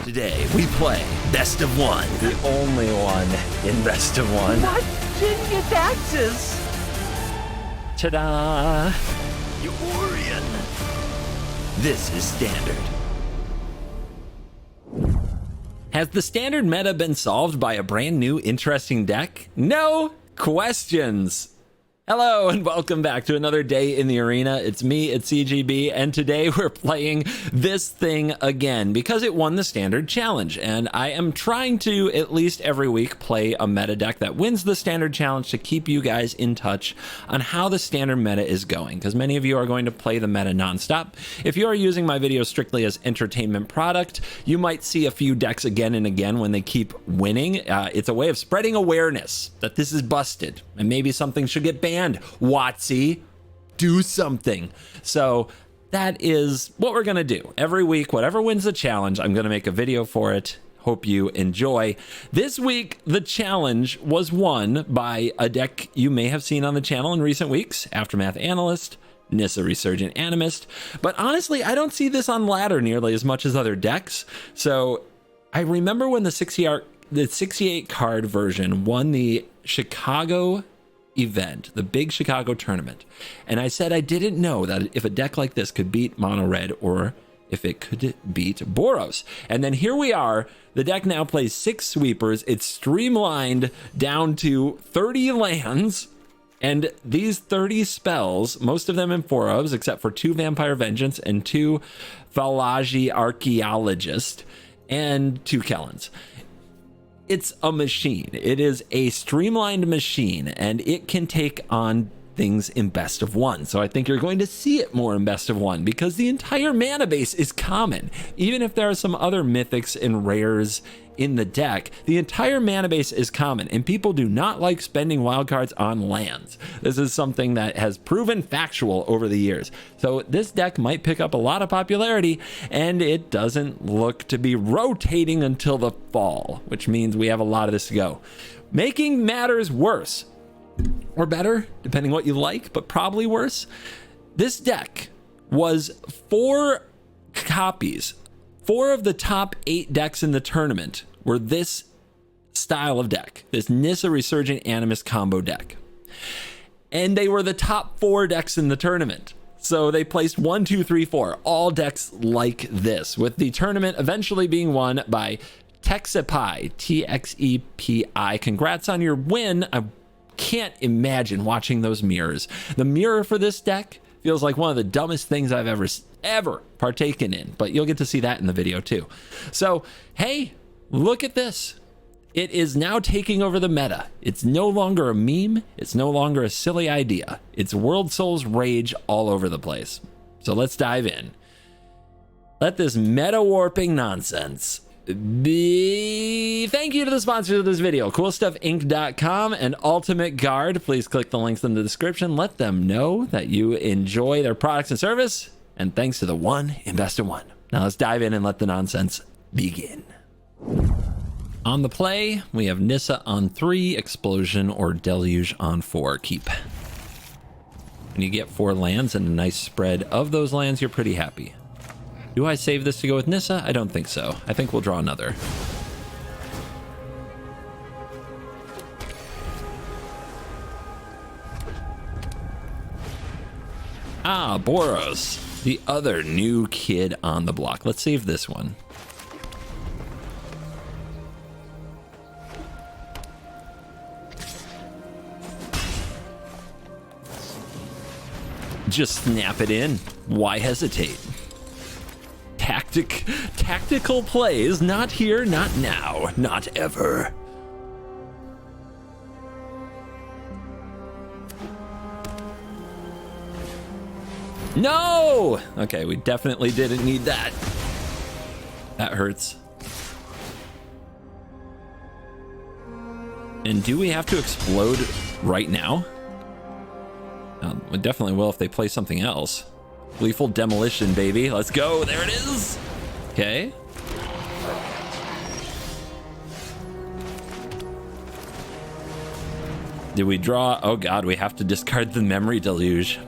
Today, we play Best of One. The only one in Best of One. What? Didn't get taxes. Ta-da! Eurian. This is Standard. Has the Standard meta been solved by a brand new interesting deck? No questions. Hello and welcome back to another day in the arena. It's me, it's CGB, and today we're playing this thing again because it won the Standard Challenge, and I am trying to at least every week play a meta deck that wins the Standard Challenge to keep you guys in touch on how the Standard meta is going, because many of you are going to play the meta nonstop. If you are using my videos strictly as entertainment product, you might see a few decks again and again when they keep winning. It's a way of spreading awareness that this is busted and maybe something should get banned. Watsy, do something. So that is what we're gonna do every week. Whatever wins the challenge, I'm gonna make a video for it. Hope you enjoy. This week the challenge was won by a deck you may have seen on the channel in recent weeks, Aftermath Analyst, Nissa Resurgent Animist, but honestly I don't see this on ladder nearly as much as other decks. So I remember when the 68 card version won the Chicago event, the big Chicago tournament, and I said I didn't know that if a deck like this could beat mono red or if it could beat Boros. And then here we are. The deck now plays 6 sweepers. It's streamlined down to 30 lands, and these 30 spells, most of them in 4-ofs except for 2 Vampire Vengeance and 2 Phalagi Archaeologist and 2 Kellens. It's a machine. It is a streamlined machine, and it can take on things in Best of One. So I think you're going to see it more in Best of One because the entire mana base is common. Even if there are some other mythics and rares in the deck, the entire mana base is common, and people do not like spending wildcards on lands. This is something that has proven factual over the years. So this deck might pick up a lot of popularity, and it doesn't look to be rotating until the fall, which means we have a lot of this to go. Making matters worse, or better, depending what you like, but probably worse, this deck was 4 copies. 4 of the top 8 decks in the tournament were this style of deck, this Nissa Resurgent Animist combo deck. And they were the top 4 decks in the tournament. So they placed 1, 2, 3, 4, all decks like this, with the tournament eventually being won by Texepi, T-X-E-P-I. Congrats on your win. I can't imagine watching those mirrors. The mirror for this deck feels like one of the dumbest things I've ever partaken in, but you'll get to see that in the video too. So, hey, look at this. It is now taking over the meta. It's no longer a meme. It's no longer a silly idea. It's World Souls rage all over the place. So let's dive in. Let this meta warping nonsense be. Thank you to the sponsors of this video, CoolStuffInc.com and Ultimate Guard. Please click the links in the description. Let them know that you enjoy their products and service. And thanks to the one in Best of One. Now let's dive in and let the nonsense begin. On the play, we have Nissa on 3, Explosion or Deluge on 4. Keep. When you get 4 lands and a nice spread of those lands, you're pretty happy. Do I save this to go with Nissa? I don't think so. I think we'll draw another. Ah, Boros, the other new kid on the block. Let's save this one. Just snap it in. Why hesitate? Tactical plays, not here, not now, not ever. No! Okay, we definitely didn't need that. That hurts. And do we have to explode right now? We definitely will if they play something else. Lethal Demolition, baby. Let's go. There it is. Okay. Did we draw? Oh god, we have to discard the Memory Deluge.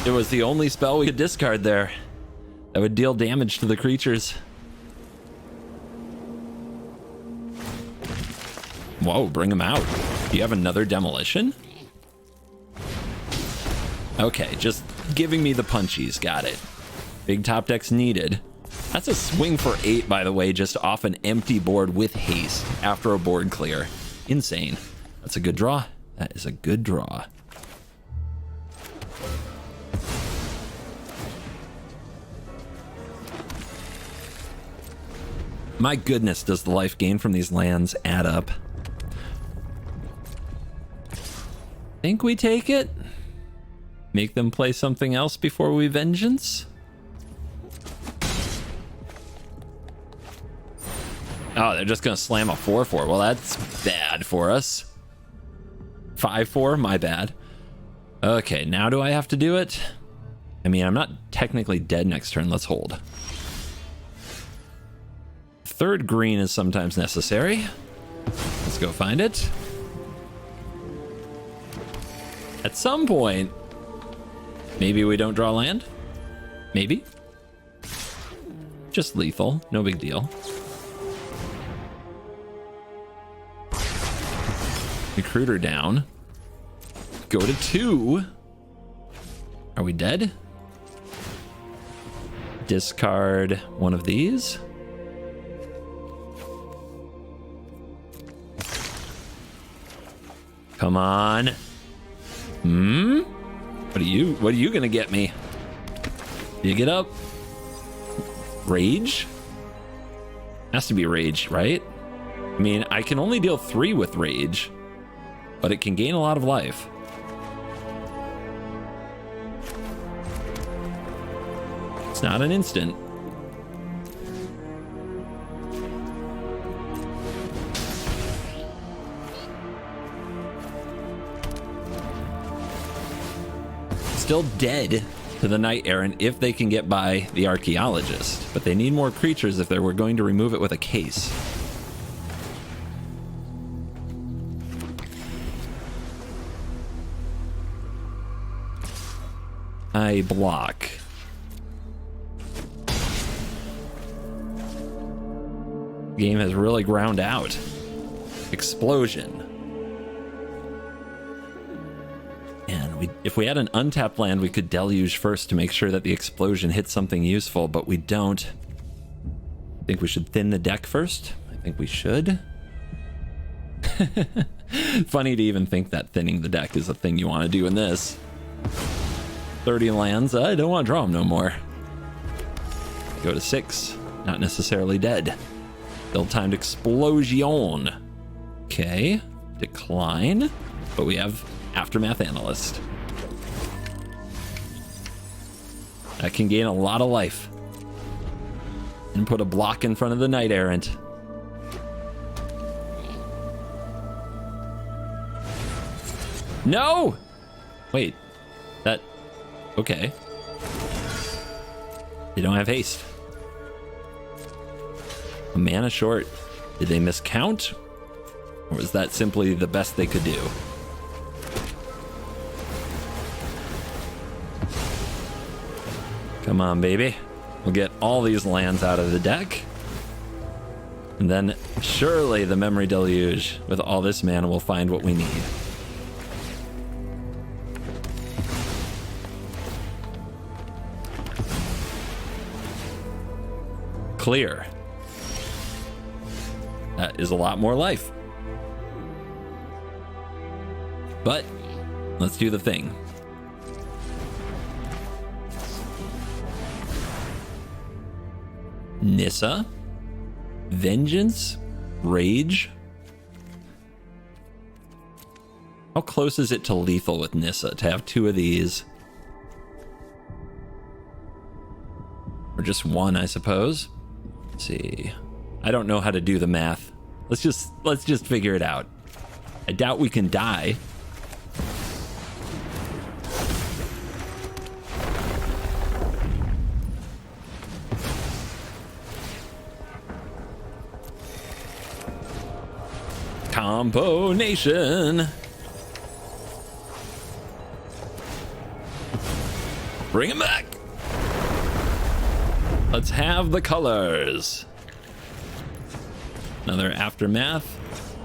It was the only spell we could discard there. That would deal damage to the creatures. Whoa, bring them out. Do you have another demolition? Okay, just giving me the punchies. Got it. Big top decks needed. That's a swing for 8, by the way, just off an empty board with haste after a board clear. Insane. That's a good draw. That is a good draw. My goodness, does the life gain from these lands add up? Think we take it? Make them play something else before we vengeance? Oh, they're just gonna slam a 4/4. Well, that's bad for us. 5/4, my bad. Okay, now do I have to do it? I mean, I'm not technically dead next turn. Let's hold. Third green is sometimes necessary. Let's go find it. At some point, maybe we don't draw land. Maybe. Just lethal, no big deal. Recruiter down. Go to 2. Are we dead? Discard one of these. Come on. What are you gonna get me? You get up? Rage? Has to be rage, right? I mean, I can only deal 3 with rage, but it can gain a lot of life. It's not an instant. Still dead to the Knight Errant if they can get by the Archaeologist, but they need more creatures if they were going to remove it with a case. I block. Game has really ground out. Explosion. And if we had an untapped land, we could deluge first to make sure that the explosion hits something useful, but we don't. I think we should thin the deck first. I think we should. Funny to even think that thinning the deck is a thing you want to do in this. 30 lands. I don't want to draw them no more. Go to 6. Not necessarily dead. Ill-timed explosion. Okay. Decline. But we have Aftermath Analyst. That can gain a lot of life. And put a block in front of the Knight Errant. No! Wait. That... Okay. They don't have haste. A mana short. Did they miscount? Or was that simply the best they could do? Come on, baby. We'll get all these lands out of the deck. And then surely the Memory Deluge with all this mana will find what we need. Clear. That is a lot more life. But let's do the thing. Nissa, Vengeance, Rage. How close is it to lethal with Nissa to have 2 of these? Or just 1, I suppose. Let's see. I don't know how to do the math. Let's just figure it out. I doubt we can die. Combo Nation. Bring him back. Let's have the colors. Another Aftermath.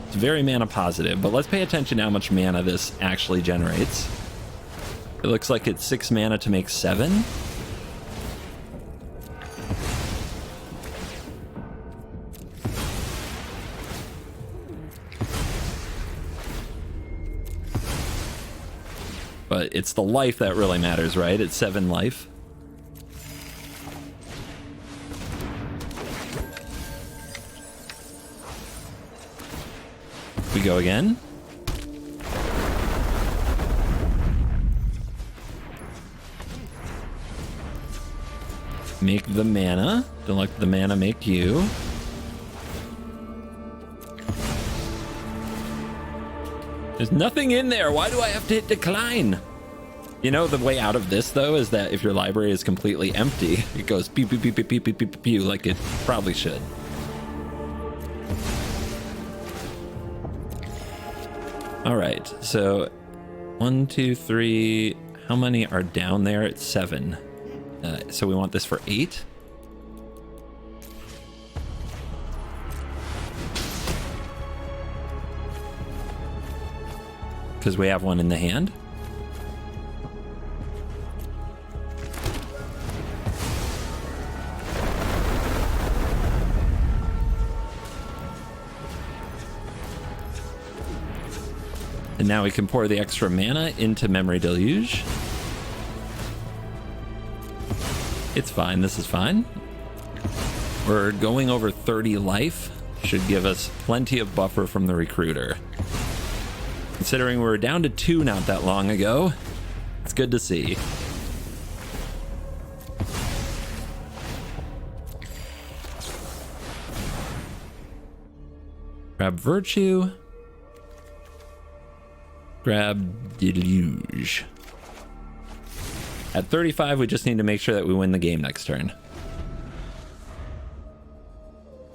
It's very mana positive, but let's pay attention to how much mana this actually generates. It looks like it's 6 mana to make 7. But it's the life that really matters, right? It's 7 life. We go again. Make the mana. Don't let the mana make you. There's nothing in there. Why do I have to hit decline? You know, the way out of this, though, is that if your library is completely empty, it goes pew, pew, pew, pew, pew, pew, pew, pew, like it probably should. All right, so 1, 2, 3. How many are down there? It's 7. So we want this for 8. Because we have one in the hand. And now we can pour the extra mana into Memory Deluge. It's fine, this is fine. We're going over 30 life. Should give us plenty of buffer from the Recruiter. Considering we were down to 2 not that long ago, it's good to see. Grab Virtue. Grab Deluge. At 35, we just need to make sure that we win the game next turn.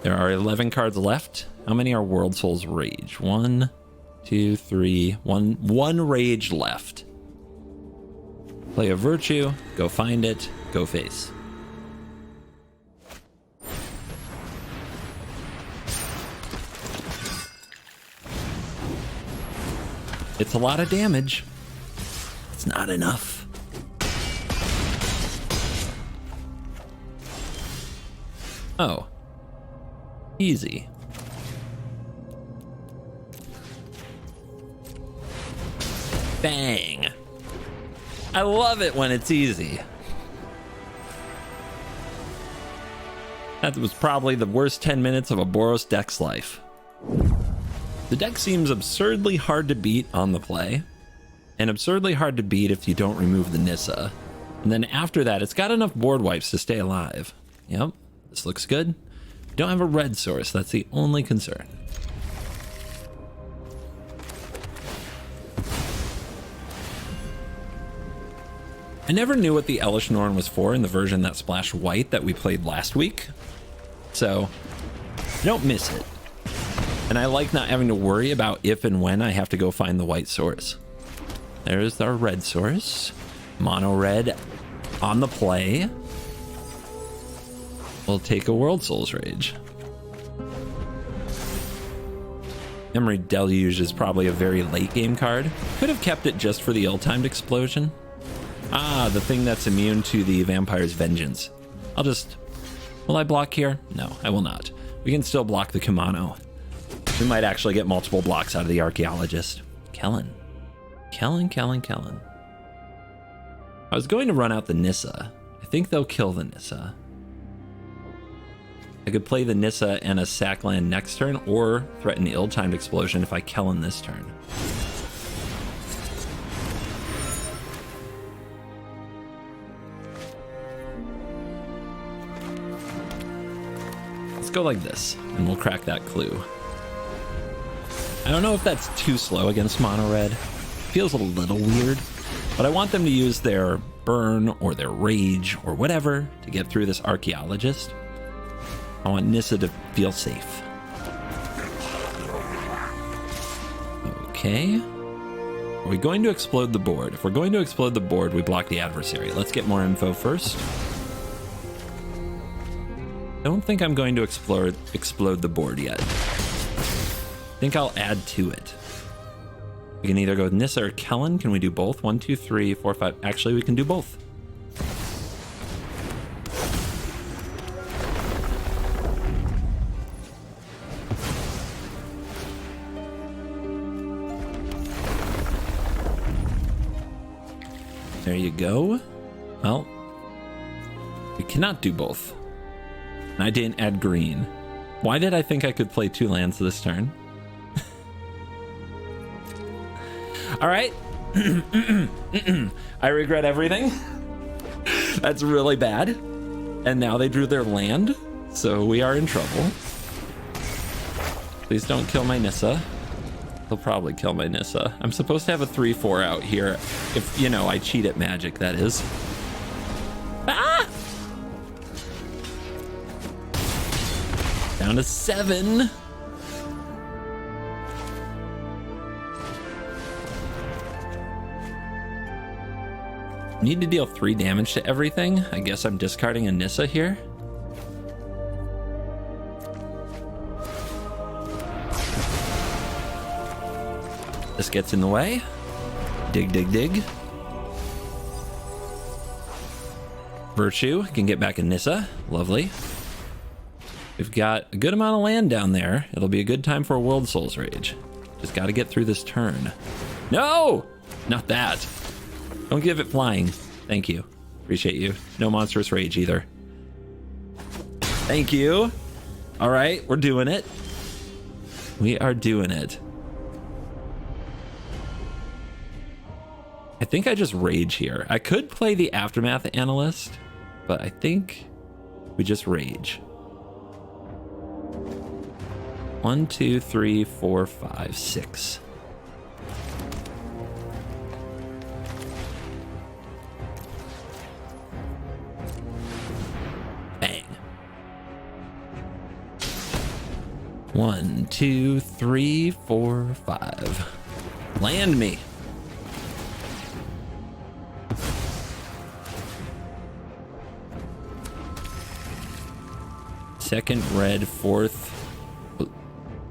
There are 11 cards left. How many are World Soul's Rage? 1, 2, 3, 1 rage left. Play a Virtue, go find it, go face. It's a lot of damage. It's not enough. Oh. Easy. Bang. I love it when it's easy. That was probably the worst 10 minutes of a Boros deck's life. The deck seems absurdly hard to beat on the play, and absurdly hard to beat if you don't remove the Nissa. And then after that, it's got enough board wipes to stay alive. Yep, this looks good. Don't have a red source, that's the only concern. I never knew what the Elish Norn was for in the version that splashed white that we played last week, so don't miss it. And I like not having to worry about if and when I have to go find the white source. There's our red source. Mono red on the play. We'll take a World Soul's Rage. Memory Deluge is probably a very late game card. Could have kept it just for the ill-timed explosion. Ah, the thing that's immune to the Vampire's Vengeance. Will I block here? No, I will not. We can still block the Kumano. We might actually get multiple blocks out of the Archaeologist. Kellen. I was going to run out the Nissa. I think they'll kill the Nissa. I could play the Nissa and a Sackland next turn, or threaten the ill-timed explosion if I Kellen this turn. Let's go like this, and we'll crack that clue. I don't know if that's too slow against mono red. Feels a little weird, but I want them to use their burn or their rage or whatever to get through this Archaeologist. I want Nissa to feel safe. Okay. Are we going to explode the board? If we're going to explode the board, we block the adversary. Let's get more info first. Don't think I'm going to explode the board yet. I think I'll add to it. We can either go with Nissa or Kellen. Can we do both? 1, 2, 3, 4, 5. Actually, we can do both. There you go. Well, we cannot do both. And I didn't add green. Why did I think I could play 2 lands this turn? All right. I regret everything. That's really bad. And now they drew their land, so we are in trouble. Please don't kill my Nissa. He'll probably kill my Nissa. I'm supposed to have a 3/4 out here. If, you know, I cheat at Magic, that is. Ah! Down to 7. Need to deal 3 damage to everything. I guess I'm discarding a Nissa here. This gets in the way. Dig, dig, dig. Virtue can get back a Nissa. Lovely. We've got a good amount of land down there. It'll be a good time for a World Souls Rage. Just got to get through this turn. No! Not that. Don't give it flying. Thank you. Appreciate you. No Monstrous Rage either. Thank you. All right, we're doing it. We are doing it. I think I just rage here. I could play the Aftermath Analyst, but I think we just rage. 1, 2, 3, 4, 5, 6. Bang. 1, 2, 3, 4, 5. Land me. Second red, fourth,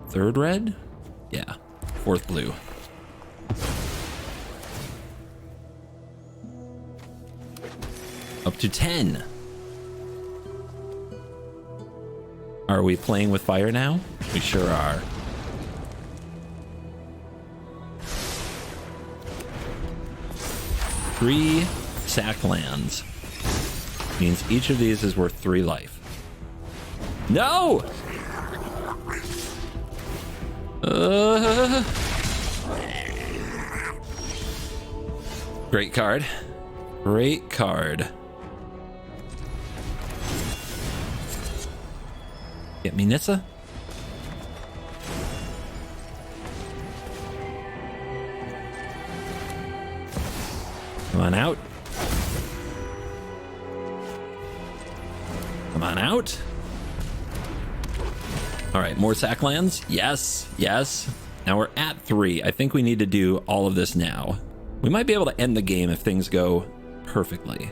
third red? Yeah, fourth blue. Up to 10. Are we playing with fire now? We sure are. Three sack lands. Means each of these is worth 3 life. No! Great card. Great card. Get me Nissa. Come on out. Come on out. All right, more sack lands. Yes, yes. Now we're at 3. I think we need to do all of this now. We might be able to end the game if things go perfectly.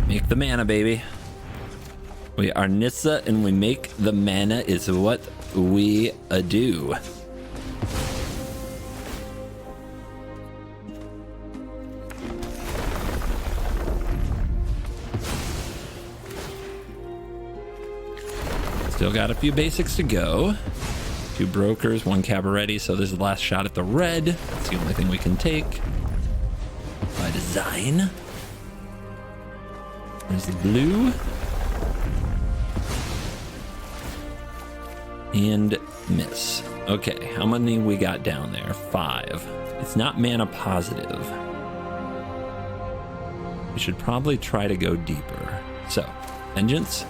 Make the mana, baby. We are Nissa and we make the mana is what we do. Still got a few basics to go. 2 brokers, 1 cabaretti, so this is the last shot at the red. That's the only thing we can take. By design. There's the blue. And miss. Okay, how many we got down there? 5. It's not mana positive. We should probably try to go deeper. So, Vengeance.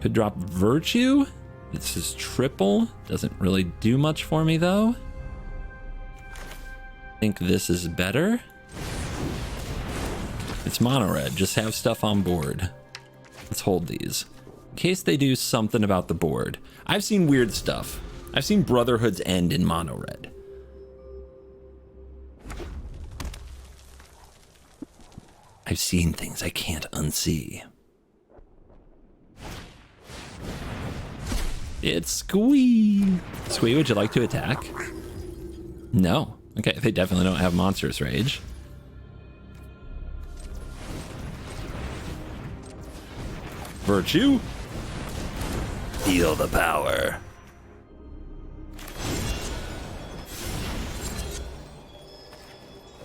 Could drop Virtue. This is triple. Doesn't really do much for me though. I think this is better. It's mono red. Just have stuff on board. Let's hold these. in case they do something about the board. I've seen weird stuff. I've seen Brotherhoods end in mono red. I've seen things I can't unsee. It's Squee. Squee, would you like to attack? No. Okay, they definitely don't have Monstrous Rage. Virtue. Feel the power.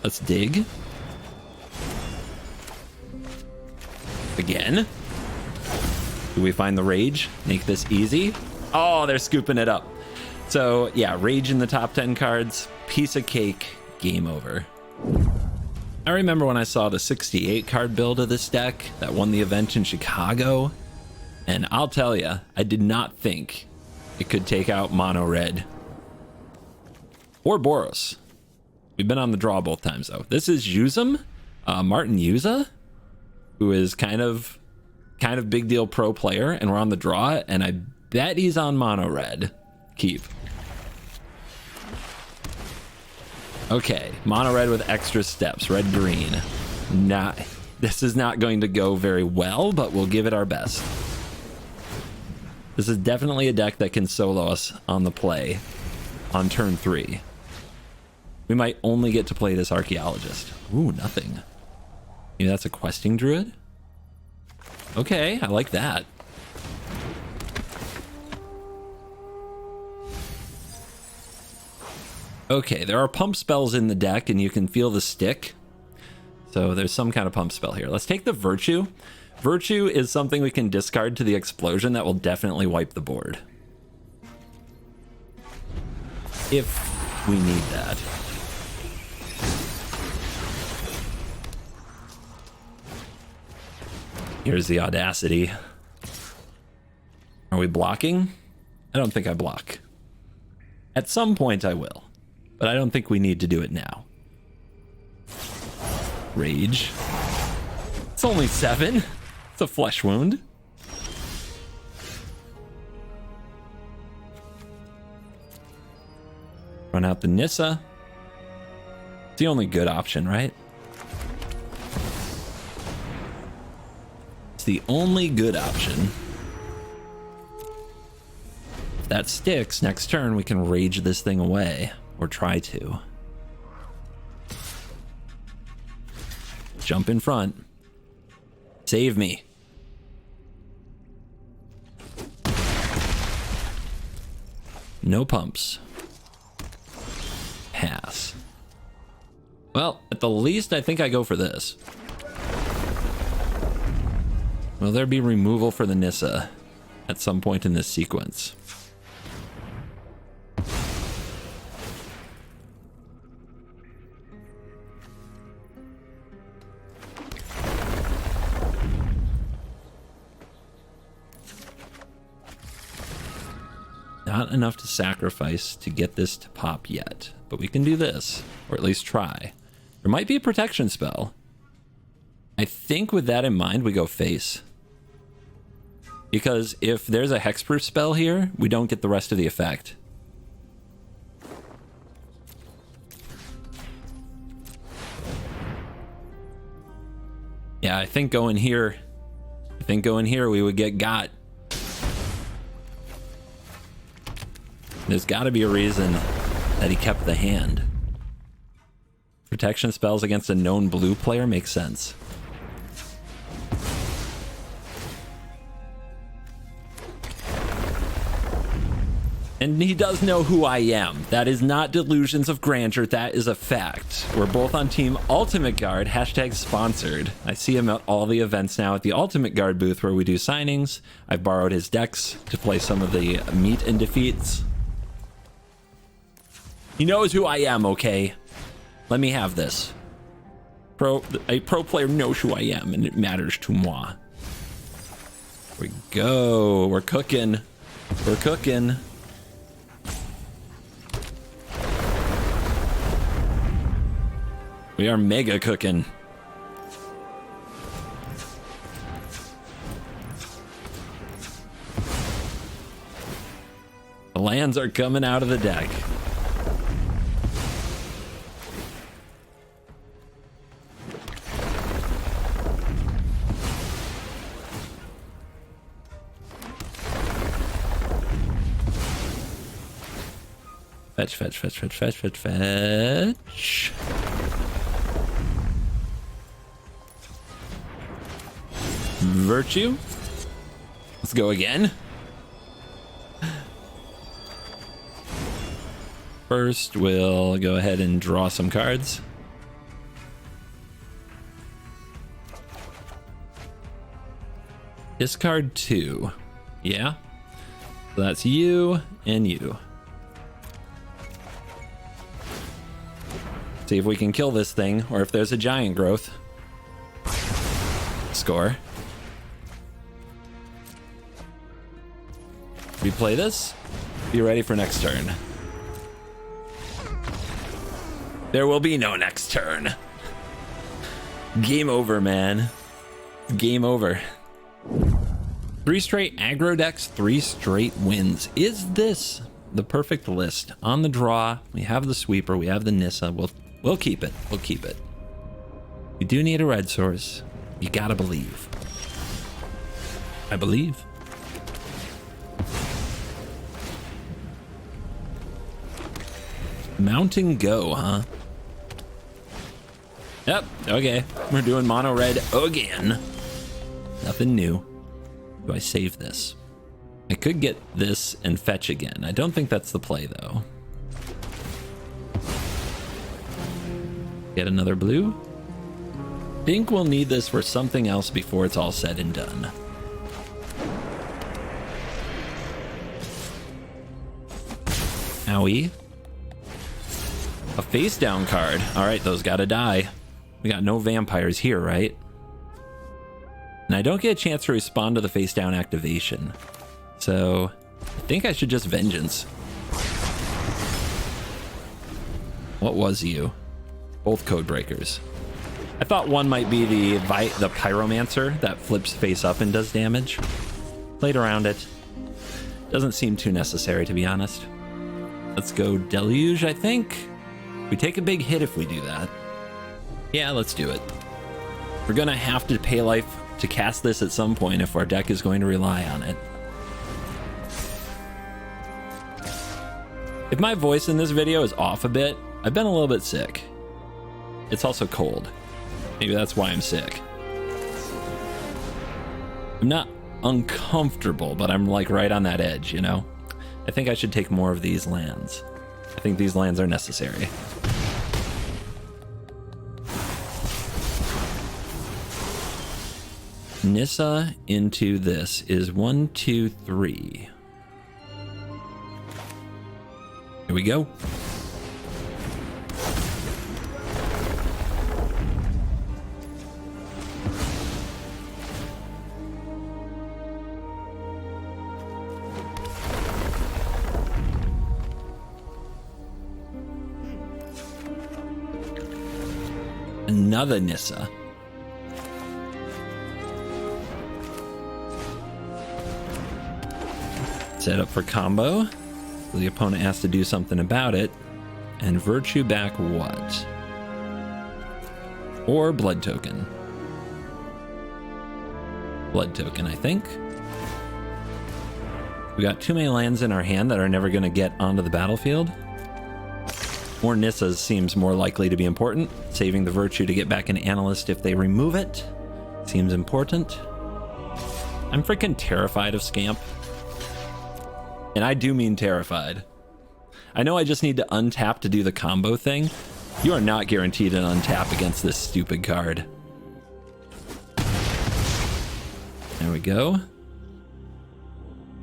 Let's dig. Again. Do we find the rage? Make this easy. Oh, they're scooping it up. So yeah, rage in the top 10 cards. Piece of cake. Game over. I remember when I saw the 68 card build of this deck that won the event in Chicago. And I'll tell you, I did not think it could take out mono red. Or Boros. We've been on the draw both times though. This is Yuzum, Martin Yuza, who is kind of big deal pro player, and we're on the draw, and I bet he's on mono red. Keep. Okay, mono red with extra steps, red green. This is not going to go very well, but we'll give it our best. This is definitely a deck that can solo us on the play on turn 3. We might only get to play this archaeologist. Ooh, nothing. Maybe that's a questing druid? Okay, I like that. Okay, there are pump spells in the deck, and you can feel the stick. So there's some kind of pump spell here. Let's take the Virtue. Virtue is something we can discard to the explosion that will definitely wipe the board. If we need that. Here's the audacity. Are we blocking? I don't think I block. At some point I will, but I don't think we need to do it now. Rage. It's only 7. It's a flesh wound. Run out the Nissa. It's the only good option, right? The only good option. If that sticks, next turn we can rage this thing away, or try to. Jump in front. Save me. No pumps. Pass. Well, at the least I think I go for this. Will there be removal for the Nissa at some point in this sequence? Not enough to sacrifice to get this to pop yet, but we can do this, or at least try. There might be a protection spell. I think with that in mind, we go face. Because if there's a hexproof spell here, we don't get the rest of the effect. Yeah, I think going here we would get got. There's got to be a reason that he kept the hand. Protection spells against a known blue player makes sense. And he does know who I am. That is not delusions of grandeur. That is a fact. We're both on Team Ultimate Guard. Hashtag sponsored. I see him at all the events now at the Ultimate Guard booth where we do signings. I've borrowed his decks to play some of the meet and defeats. He knows who I am, okay? Let me have this. A pro player knows who I am, and it matters to moi. Here we go. We're cooking. We're cooking. We are mega cooking. lands are coming out of the deck. Fetch, fetch, fetch, fetch, fetch, fetch, fetch. Virtue. Let's go again. First, we'll go ahead and draw some cards. Discard 2. Yeah. So that's you and you. See if we can kill this thing, or if there's a giant growth. Score. Replay this. Be ready for next turn. There will be no next turn. Game over, man. Game over. 3 straight aggro decks, 3 straight wins. Is this the perfect list? On the draw, we have the sweeper, we have the Nissa. We'll keep it. We'll keep it. We do need a red source. You gotta believe. I believe. Mount and go, huh? Yep, okay. We're doing mono red again. Nothing new. Do I save this? I could get this and fetch again. I don't think that's the play, though. Get another blue. Think we'll need this for something else before it's all said and done. Owie. A face down card. All right, those gotta die. We got no vampires here, right? And I don't get a chance to respond to the face down activation. So I think I should just vengeance. What was you? Both code breakers. I thought one might be the pyromancer that flips face up and does damage. Played around it. Doesn't seem too necessary, to be honest. Let's go deluge, I think. We take a big hit if we do that. Yeah, let's do it. We're gonna have to pay life to cast this at some point if our deck is going to rely on it. If my voice in this video is off a bit, I've been a little bit sick. It's also cold. Maybe that's why I'm sick. I'm not uncomfortable, but I'm like right on that edge, you know? I think I should take more of these lands. I think these lands are necessary. Nissa into this is 1, 2, 3. Here we go. Another Nissa. Set up for combo. So the opponent has to do something about it. And virtue back what? Or blood token. Blood token, I think. We got too many lands in our hand that are never going to get onto the battlefield. More Nissas seems more likely to be important. Saving the virtue to get back an analyst if they remove it seems important. I'm freaking terrified of Scamp. And I do mean terrified. I know I just need to untap to do the combo thing. You are not guaranteed an untap against this stupid card. There we go.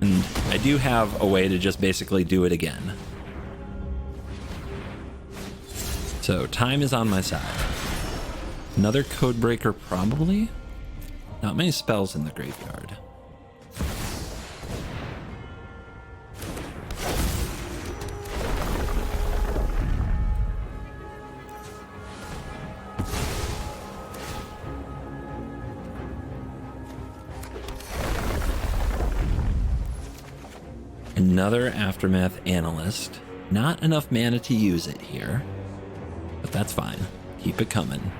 And I do have a way to just basically do it again. So time is on my side. Another Codebreaker probably? Not many spells in the graveyard. Another Aftermath Analyst. Not enough mana to use it here, but that's fine. Keep it coming.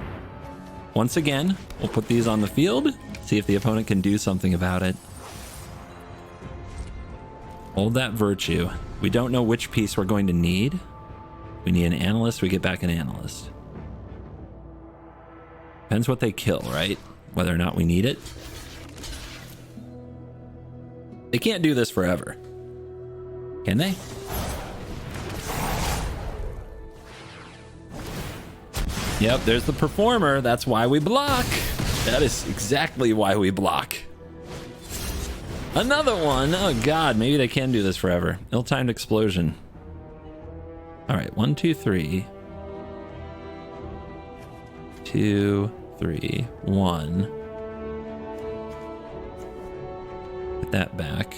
Once again, we'll put these on the field, see if the opponent can do something about it. Hold that Virtue. We don't know which piece we're going to need. We need an Analyst, we get back an Analyst. Depends what they kill, right? Whether or not we need it. They can't do this forever. Can they? Yep, there's the Performer. That's why we block. That is exactly why we block. Another one. Oh god, maybe they can do this forever. Ill-timed Explosion. All right, 1, 2, 3. 2, 3, 1. Put that back.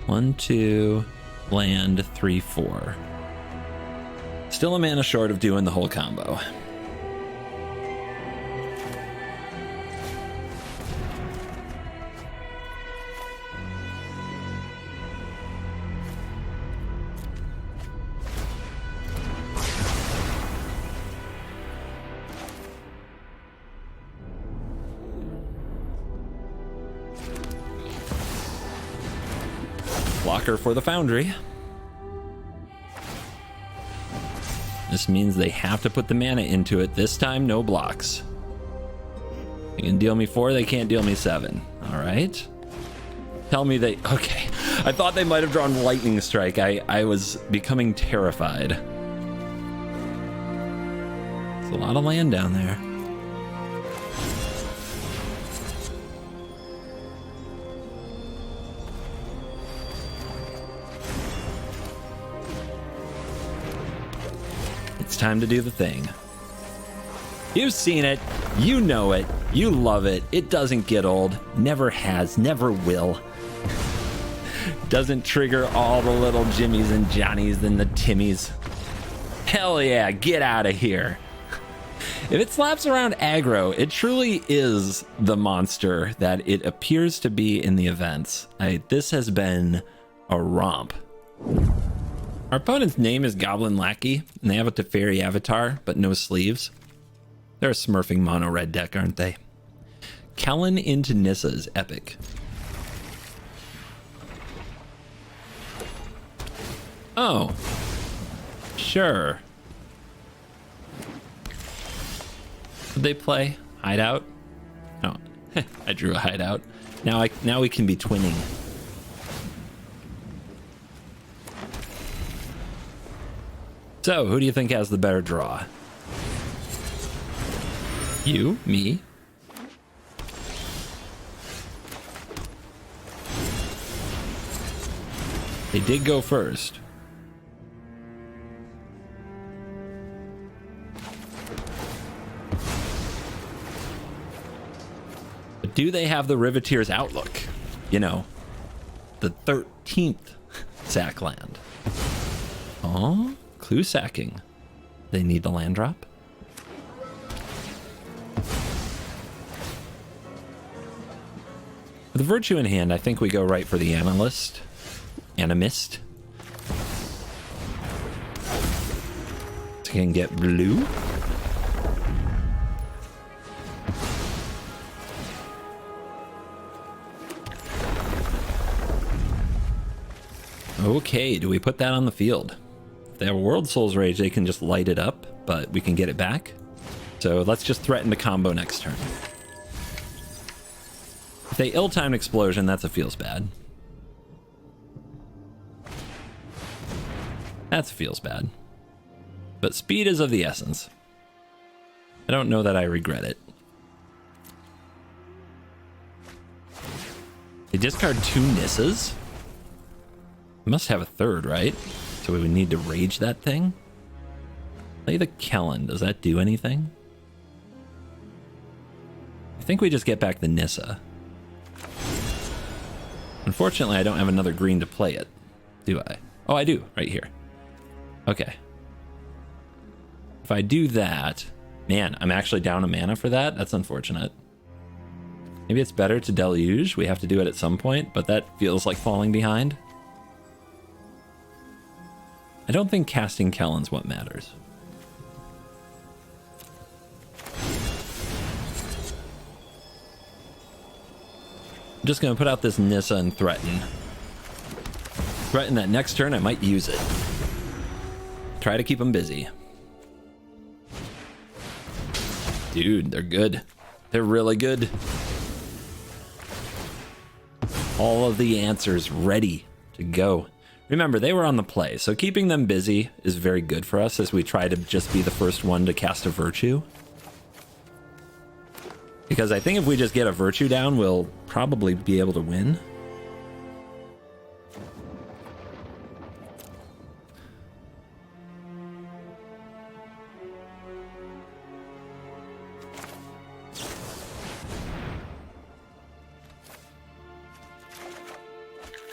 1, 2, land, 3, 4. Still a mana short of doing the whole combo. Blocker for the Foundry. This means they have to put the mana into it. This time, no blocks. They can deal me 4, they can't deal me 7. All right. Tell me they... Okay. I thought they might have drawn Lightning Strike. I was becoming terrified. There's a lot of land down there. It's time to do the thing. You've seen it, you know it, you love it. It doesn't get old, never has, never will. Doesn't trigger all the little Jimmies and Johnnies and the Timmies. Hell yeah, get out of here. If it slaps around aggro, it truly is the monster that it appears to be in the events. This has been a romp. Our opponent's name is Goblin Lackey, and they have a Teferi avatar, but no sleeves. They're a smurfing mono red deck, aren't they? Kellen into Nissa's epic. Oh, sure. Did they play Hideout? No, I drew a Hideout. Now we can be twinning. So, who do you think has the better draw? You? Me? They did go first. But do they have the Riveteer's Outlook? You know, the 13th sack land. Oh? Clue sacking. They need the land drop. With the Virtue in hand, I think we go right for the Analyst. Animist. So can get blue. Okay, do we put that on the field? If they have a World Soul's Rage, they can just light it up, but we can get it back. So let's just threaten to combo next turn. If they ill-timed Explosion, that's a feels bad. That feels bad. But speed is of the essence. I don't know that I regret it. They discard 2 Nissas? Must have a third, right? So we would need to rage that thing? Play the Kellen. Does that do anything? I think we just get back the Nissa. Unfortunately, I don't have another green to play it, do I? Oh, I do, right here. Okay. If I do that... Man, I'm actually down a mana for that? That's unfortunate. Maybe it's better to Deluge. We have to do it at some point, but that feels like falling behind. I don't think casting Kellen's what matters. I'm just gonna put out this Nissa and threaten. Threaten that next turn I might use it. Try to keep them busy. Dude, they're good. They're really good. All of the answers ready to go. Remember, they were on the play, so keeping them busy is very good for us as we try to just be the first one to cast a virtue. Because I think if we just get a virtue down, we'll probably be able to win.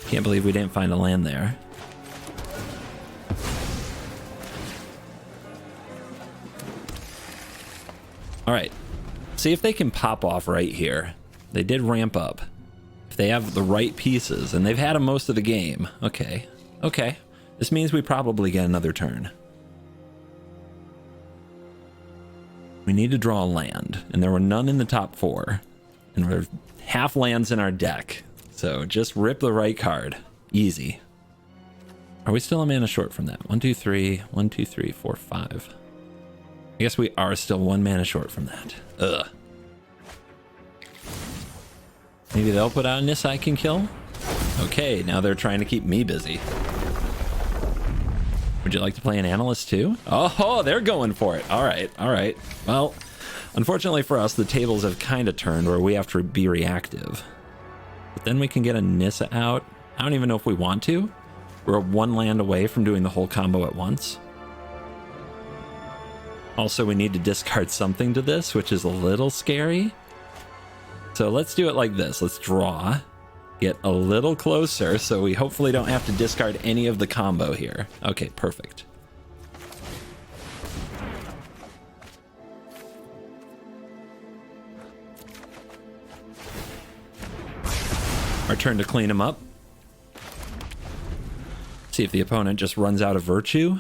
Can't believe we didn't find a land there. All right. See if they can pop off right here. They did ramp up. If they have the right pieces, and they've had them most of the game. Okay. Okay. This means we probably get another turn. We need to draw a land, and there were none in the top 4. And we're half lands in our deck. So just rip the right card. Easy. Are we still a mana short from that? 1, 2, 3. 1, 2, 3, 4, 5. I guess we are still 1 mana short from that. Ugh. Maybe they'll put out a Nissa I can kill? Okay, now they're trying to keep me busy. Would you like to play an analyst too? Oh, they're going for it. All right, all right. Well, unfortunately for us, the tables have kind of turned where we have to be reactive. But then we can get a Nissa out. I don't even know if we want to. We're 1 land away from doing the whole combo at once. Also, we need to discard something to this, which is a little scary. So let's do it like this. Let's draw, get a little closer, so we hopefully don't have to discard any of the combo here. Okay, perfect. Our turn to clean him up. See if the opponent just runs out of virtue.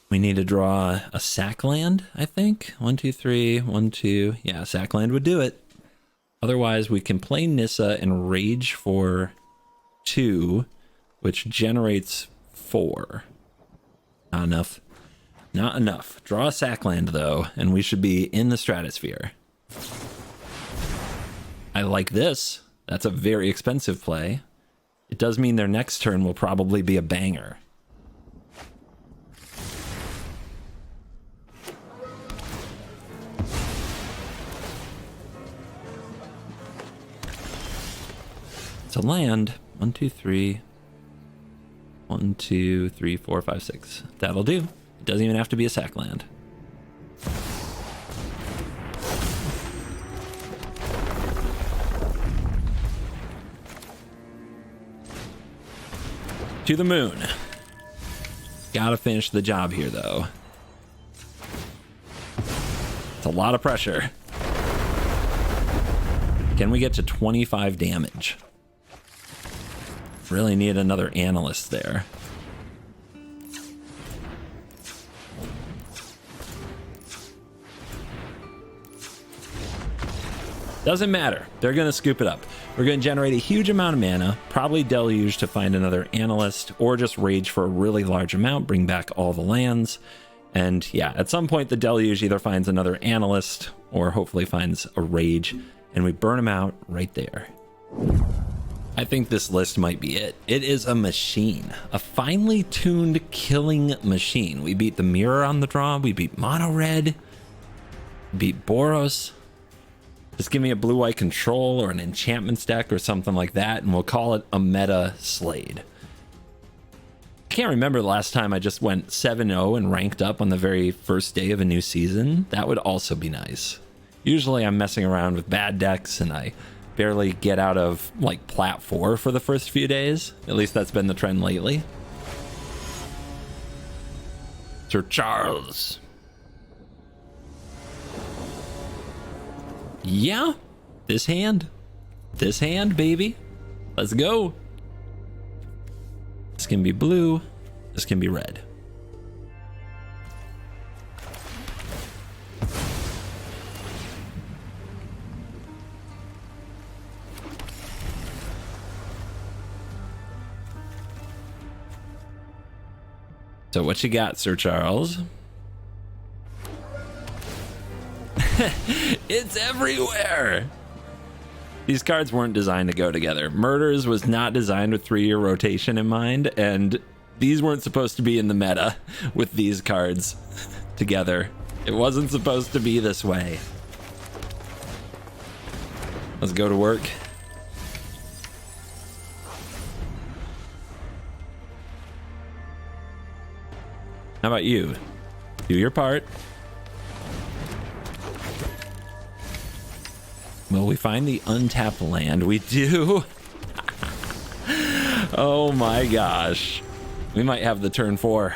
We need to draw a sack land, I think. 1, 2, 3, 1, 2. Yeah, sack land would do it. Otherwise, we can play Nissa and rage for 2, which generates 4. Not enough. Not enough. Draw a sack land, though, and we should be in the stratosphere. I like this. That's a very expensive play. It does mean their next turn will probably be a banger. It's a land. 1, 2, 3. 1, 2, 3, 4, 5, 6. That'll do. It doesn't even have to be a sack land. To the moon. Gotta finish the job here, though. It's a lot of pressure. Can we get to 25 damage? Really need another analyst there. Doesn't matter. They're going to scoop it up. We're going to generate a huge amount of mana, probably deluge to find another analyst, or just rage for a really large amount, bring back all the lands. And yeah, at some point the deluge either finds another analyst or hopefully finds a rage, and we burn them out right there. I think this list might be it. It is a machine, a finely tuned killing machine. We beat the mirror on the draw, we beat mono red, beat Boros. Just give me a blue-white control or an enchantments deck or something like that, and we'll call it a meta Slade. I can't remember the last time I just went 7-0 and ranked up on the very first day of a new season. That would also be nice. Usually I'm messing around with bad decks and I barely get out of like plat 4 for the first few days. At least that's been the trend lately. Sir Charles. Yeah, this hand, baby. Let's go. This can be blue. This can be red. So what you got, Sir Charles? It's everywhere. These cards weren't designed to go together. Murders was not designed with 3-year rotation in mind, and these weren't supposed to be in the meta with these cards together. It wasn't supposed to be this way. Let's go to work. How about you? Do your part. Will we find the untapped land? We do. Oh my gosh. We might have the turn 4.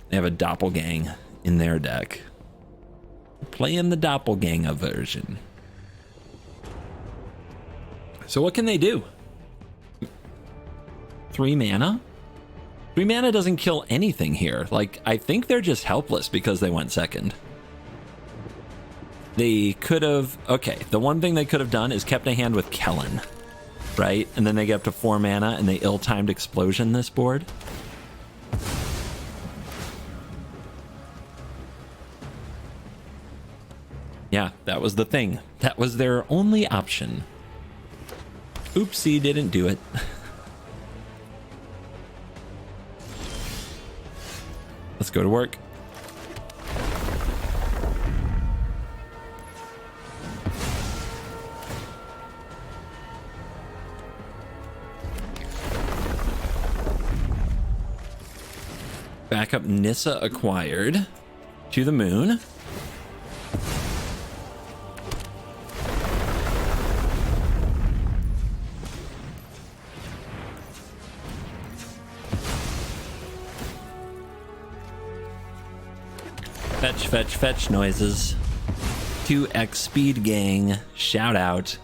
They have a doppelgang in their deck. Playing the doppelganger version. So what can they do? 3 mana? 3 mana doesn't kill anything here. Like, I think they're just helpless because they went second. They could have... Okay, the one thing they could have done is kept a hand with Kellen, right? And then they get up to 4 mana and they ill-timed explosion this board. Yeah, that was the thing. That was their only option. Oopsie, didn't do it. Let's go to work. Backup Nissa acquired. To the moon. Fetch, fetch, fetch noises. 2x Speed Gang. Shout out.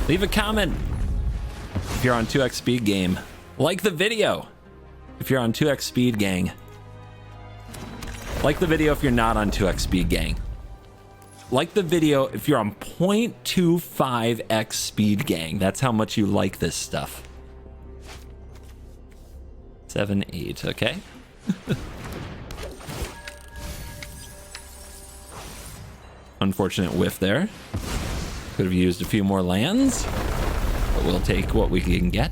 Leave a comment if you're on 2x Speed Game. Like the video if you're on 2x Speed Gang. Like the video if you're not on 2x Speed Gang. Like the video if you're on 0.25x Speed Gang. That's how much you like this stuff. 7, 8, okay. Unfortunate whiff there. Could have used a few more lands, but we'll take what we can get.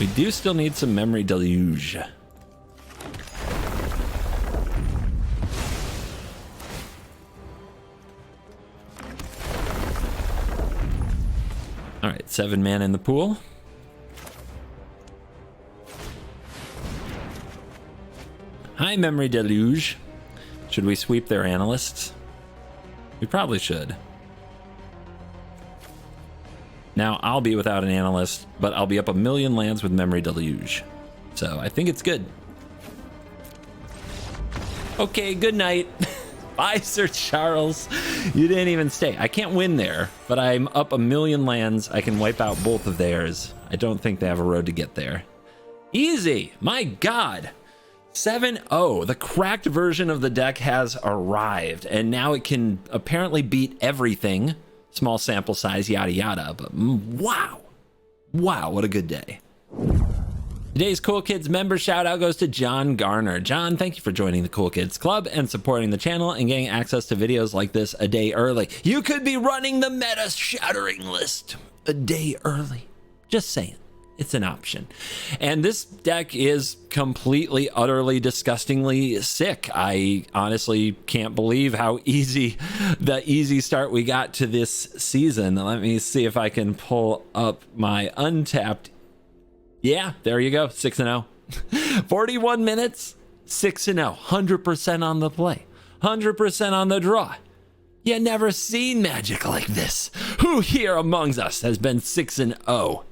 We do still need some Memory Deluge. All right, 7 mana in the pool. Hi, Memory Deluge. Should we sweep their analysts? We probably should. Now, I'll be without an analyst, but I'll be up 1,000,000 lands with Memory Deluge. So I think it's good. Okay, good night. Bye, Sir Charles. You didn't even stay. I can't win there, but I'm up 1,000,000 lands. I can wipe out both of theirs. I don't think they have a road to get there. Easy. My God. 7-0. The cracked version of the deck has arrived, and now it can apparently beat everything. Small sample size, yada yada, but wow. Wow, what a good day. Today's Cool Kids member shout out goes to John Garner. John, thank you for joining the Cool Kids Club and supporting the channel and getting access to videos like this a day early. You could be running the meta shattering list a day early. Just saying. It's an option. And this deck is completely, utterly, disgustingly sick. I honestly can't believe how easy start we got to this season. Let me see if I can pull up my untapped. Yeah, there you go. 6-0. 41 minutes, 6-0. 100% on the play. 100% on the draw. You never seen magic like this. Who here amongst us has been 6-0?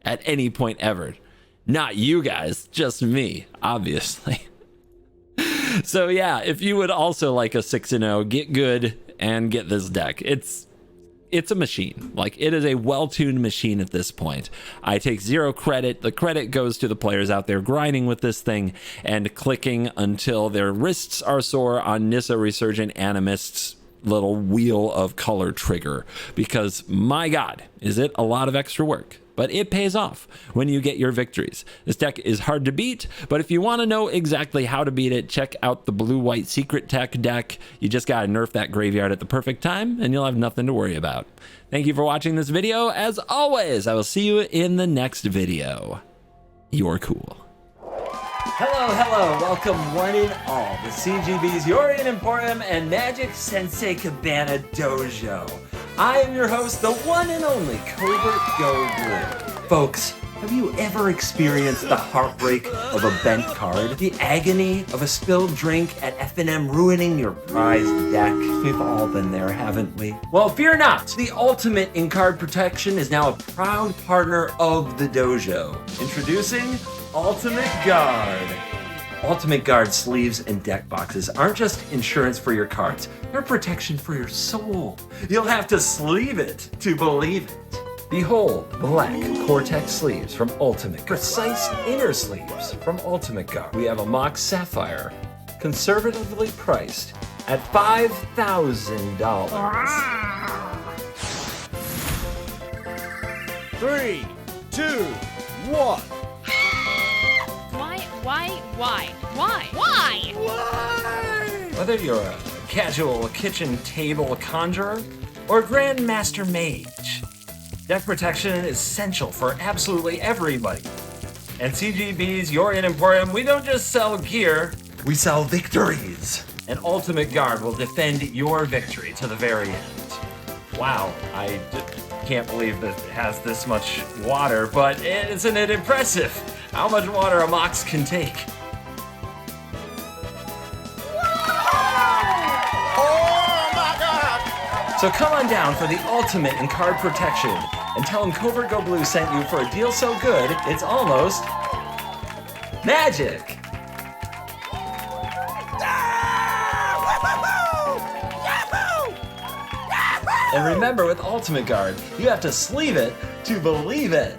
At any point ever? Not you guys, just me, obviously. So yeah, if you would also like a 6-0, get good and get this deck. It's a machine. Like, it is a well-tuned machine at this point. I take 0 credit. The credit goes to the players out there grinding with this thing and clicking until their wrists are sore on Nissa Resurgent Animists little wheel of color trigger, because my God, is it a lot of extra work? But it pays off when you get your victories. This deck is hard to beat, but if you want to know exactly how to beat it, check out the blue-white secret tech deck. You just got to nerf that graveyard at the perfect time, and you'll have nothing to worry about. Thank you for watching this video. As always, I will see you in the next video. You're cool. Hello, welcome one and all to CGB's Yorian Emporium and Magic Sensei Cabana Dojo. I am your host, the one and only CovertGoBlue. Folks, have you ever experienced the heartbreak of a bent card? The agony of a spilled drink at F&M ruining your prized deck? We've all been there, haven't we? Well, fear not. The Ultimate in Card Protection is now a proud partner of the dojo. Introducing Ultimate Guard. Ultimate Guard sleeves and deck boxes aren't just insurance for your cards, they're protection for your soul. You'll have to sleeve it to believe it. Behold, black Cortex sleeves from Ultimate Guard. Precise inner sleeves from Ultimate Guard. We have a mock sapphire, conservatively priced at $5,000. 3, 2, 1. Why? Whether you're a casual kitchen table conjurer or a grandmaster mage, deck protection is essential for absolutely everybody. At CGB's Yorian Emporium, we don't just sell gear, we sell victories. And Ultimate Guard will defend your victory to the very end. Wow, I can't believe that it has this much water, but isn't it impressive how much water a Mox can take? So come on down for the ultimate in card protection and tell them CovertGoBlue sent you for a deal so good, it's almost magic. And remember, with Ultimate Guard, you have to sleeve it to believe it.